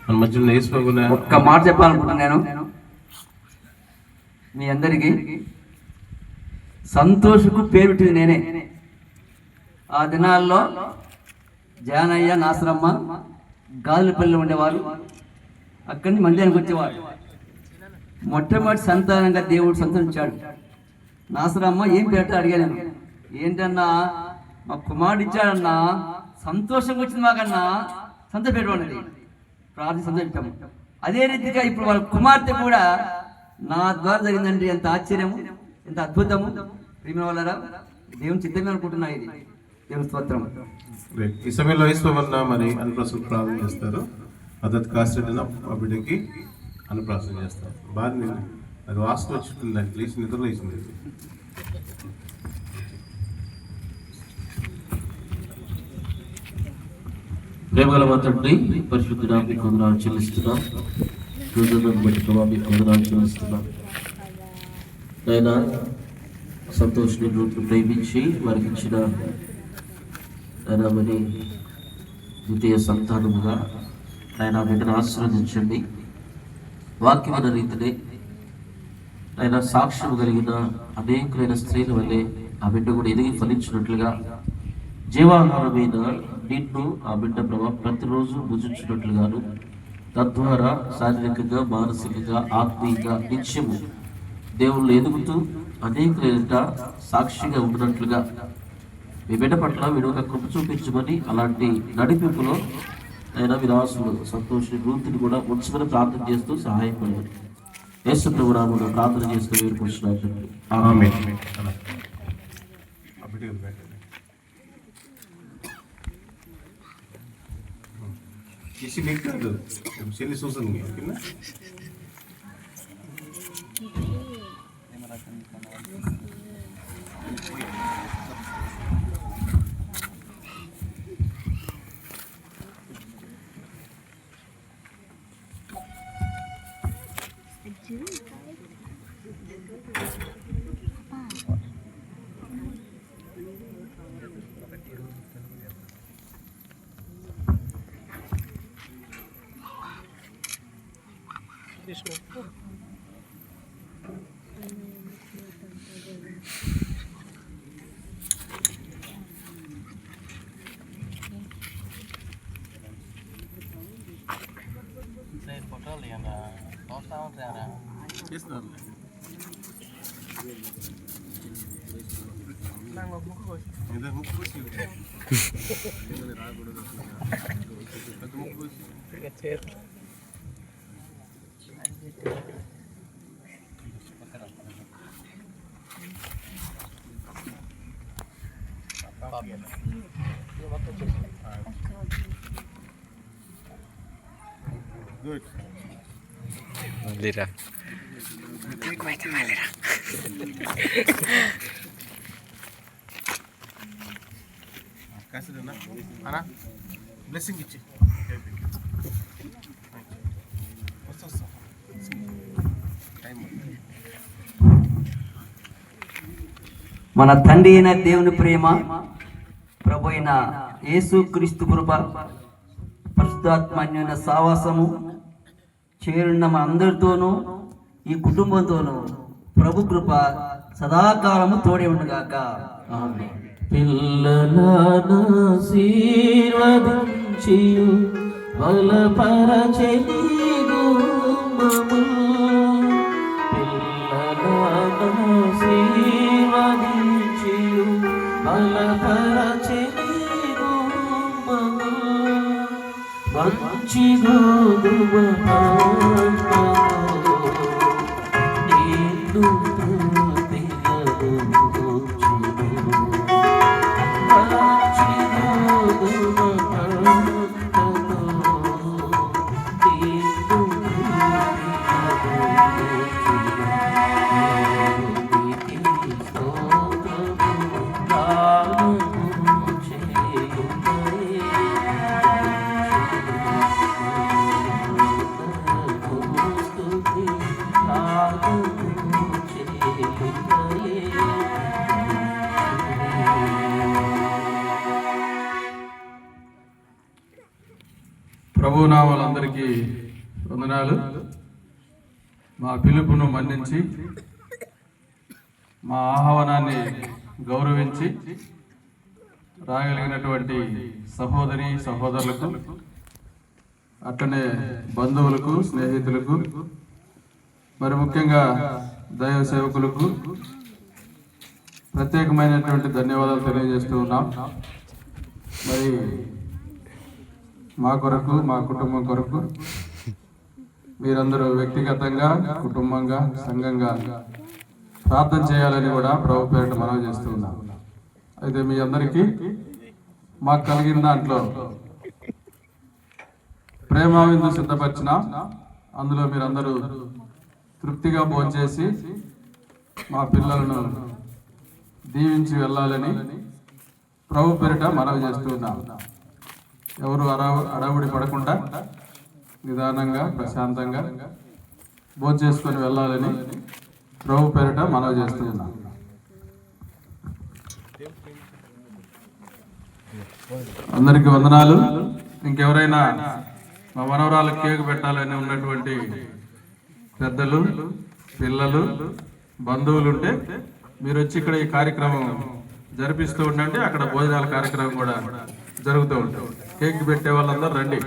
మన మధ్యలో వేసుకోకుండా ఒక్క మాట చెప్పాలనుకుంటున్నాను మీ అందరికీ. సంతోషకు పేరు పెట్టింది నేనే. ఆ దినాల్లో జానయ్య, నాసరమ్మ గాజులపల్లిలో ఉండేవారు. అక్కడి నుంచి మందిరానికి వచ్చేవారు. మొట్టమొదటి సంతానంగా దేవుడు సంతోషించాడు. నాసరమ్మ ఏం పెట్టా అడిగాను. ఏంటన్నా మా కుమారుడు ఇచ్చాడన్నా, సంతోషంగా వచ్చింది మాకన్నా, సంతోష పెట్టమన్నది. ప్రార్థన సంతోషించాము. అదే రీతిగా ఇప్పుడు వాళ్ళ కుమార్తె కూడా నా ద్వారా జరిగిందండి. ఎంత ఆశ్చర్యము, ఎంత అద్భుతము. ప్రియమైన వాళ్ళరా, దేవుని చిత్తమే అనుకుంటున్నా. ఇది దేవుని స్తోత్రం. ఈ సమయంలో వేసుకోమన్నా మరి అన్నప్రాసన ప్రార్థన చేస్తారు. మద్దతు కాస్త మా బిడ్డకి అన్నప్రాసన చేస్తారు. బాగా అది వాసన వచ్చింది, దానికి లేచి నిద్రలో వేసింది. ప్రేమగల తండ్రి, పరిశుద్ధుడా మీకు వందనాలు చెల్లిస్తున్నాం. రోజులను బట్టి ప్రభావ మీకు వందనాలు చెల్లిస్తున్నాం. ఆయన సంతోష్ రోజులు ప్రేమించి వారికి ఇచ్చిన ఆయన మరి ద్వితీయ సంతానముగా ఆయన బిడ్డను ఆశీర్వదించండి. వాక్యమైన రీతినే ఆయన సాక్ష్యం కలిగిన అనేకులైన స్త్రీల వల్లే ఆ బిడ్డ కూడా ఎదిగి ఫలించినట్లుగా జీవాహారమైన నిన్ను ఆ బిడ్డ ప్రభావ ప్రతిరోజు భుజించినట్లుగాను, తద్వారా శారీరకంగా, మానసికంగా, ఆత్మీయంగా నిత్యము దేవుళ్ళు ఎదుగుతూ అనేకులైన సాక్షిగా ఉన్నట్లుగా మీ బిడ్డ పట్ల విడవక కృప చూపించమని, అలాంటి నడిపింపులో అయినా విలాసులు సంతోషి వృత్తిని కూడా ఉంచమని ప్రార్థన చేస్తూ సహాయపడమని యేసు ప్రభు నామమున ప్రార్థన చేస్తూ వేడుకుంటున్నాను. ఆమేన్. किसी नहीं कर दो चलिए सोचन कितना Good. Lira. Kasih dana, ana blessing ichi. మన తండ్రి అయిన దేవుని ప్రేమ, ప్రభు అయిన యేసు క్రీస్తు కృప, పరిశుద్ధాత్మన్యమైన సావాసము చేరున్న మన అందరితోనూ ఈ కుటుంబంతోనూ ప్రభు కృప సదాకాలము తోడే ఉండుగాక. ఆమేన్. పిల్లలను ఆశీర్వదించియు బలపరచెని గుమ్మము, పిల్లలను ఆశీర్వదించియు బలపరచెని గుమ్మము, మంచి గోధుమ పంటను నిన్ను నామాలందరికీ వందనాలు. మా పిలుపును మన్నించి మా ఆహ్వానాన్ని గౌరవించి రాగలిగినటువంటి సహోదరి సహోదరులకు, అట్లనే బంధువులకు, స్నేహితులకు, మరి ముఖ్యంగా దైవ సేవకులకు ప్రత్యేకమైనటువంటి ధన్యవాదాలు తెలియజేస్తూ ఉన్నాం. మరి మా కొరకు, మా కుటుంబం కొరకు మీరందరూ వ్యక్తిగతంగా, కుటుంబంగా, సంఘంగా ప్రార్థన చేయాలని కూడా ప్రభు పేరిట మనవి చేస్తూ ఉన్నాం. అయితే మీ అందరికీ మాకు కలిగిన దాంట్లో ప్రేమ విందు సిద్ధపరిచిన, అందులో మీరందరూ తృప్తిగా భోంచేసి మా పిల్లలను దీవించి వెళ్ళాలని ప్రభు పేరిట మనవి చేస్తూ ఉన్నాం. ఎవరు అడవుడి పడకుండా నిదానంగా, ప్రశాంతంగా భోంచేసుకొని వెళ్ళాలని ప్రభు పేరిట మనవి చేస్తూ ఉన్నాం. అందరికి వందనాలు. ఇంకెవరైనా మా మనవరాలకు కేక్ పెట్టాలని ఉన్నటువంటి పెద్దలు, పిల్లలు, బంధువులు ఉంటే మీరు వచ్చి ఇక్కడ ఈ కార్యక్రమం జరిపిస్తూ ఉండండి. అక్కడ భోజనాల కార్యక్రమం కూడా జరుగుతూ ఉంటుంది. కేక్ పెట్టే వాళ్ళందరూ రండి.